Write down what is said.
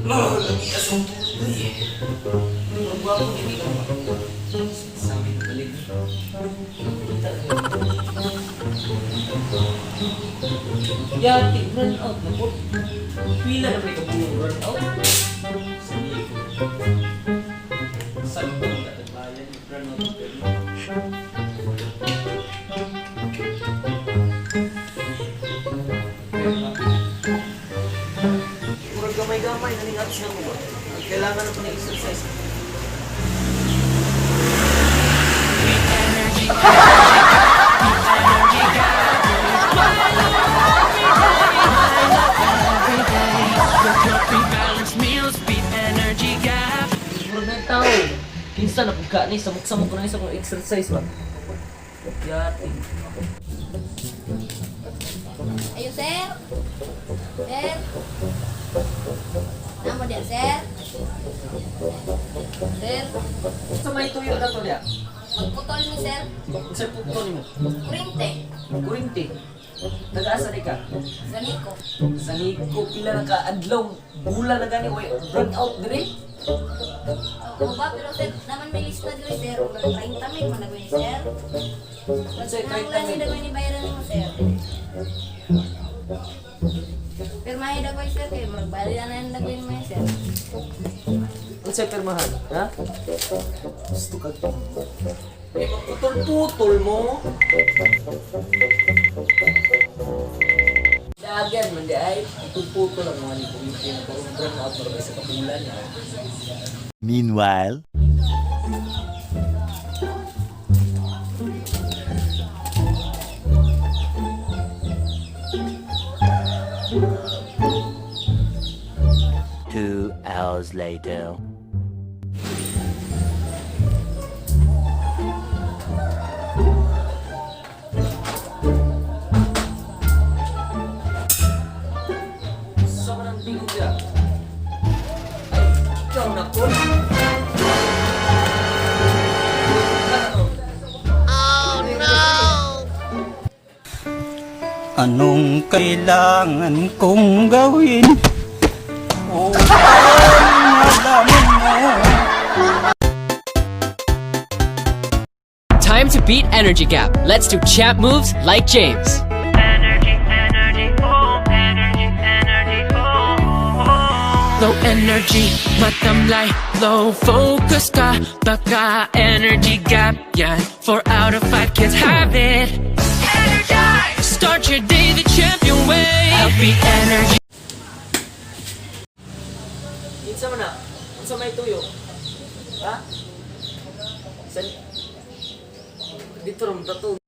Oh, lagi ka sa tuloy eh. Ang gwapo hindi ka ba? Sa amin balik. Yati, run out na po. Pila na may kabulong run out. Sa Nico. Saan ba ang katabayan? Run out na pero. Murag gamay-gamay, nalingat siya mo ba? Kailangan na po ng exercise. Murag na yung tao. Kinsa na pagka ni, samok-samok ko na isa kong exercise ba? Yati. Ayun, sir. Sir. Namo dia, sir. Sir. Sa may tuyo na to niya? Magputol ni sir. Sa puto ni mo? Kurinte. Kurinti. Nag-asa ka? Sa Nico. Sa Nico, pila na ka adlaw. Bula na gani, oy, run out dire. O ba, pero sir, naman may lista dito, sir. 30 may managawin ni sir. Sir, Nang 30 ulan min. ni dagway ni bayaran mo, sir. Pero mahida ko, sir, kayo magbayad na yung dagway mo, sir. Ano sa'yo permahan? Ha? Gusto ka to. Eh, putol-putol mo. Dagan man di ay, putol-putol ang mga lipo-lipo na parang out para sa kapulan niya. Meanwhile, 2 hours later. Sa manang tingog niya. Ay, ikaw na po. Anong kailangan kong gawin? Oh, Time to beat Energy Gap. Let's do champ moves like James. Energy, energy, oh, energy, energy, oh. Low energy, matamlay, low focus ka, baka energy gap yan. 4 out of 5 kids have it. Energize! Start your day the champion way. Healthy energy. Itsa mo na. Itsa may tuyo. Ha? Sa... Dito rin, tato.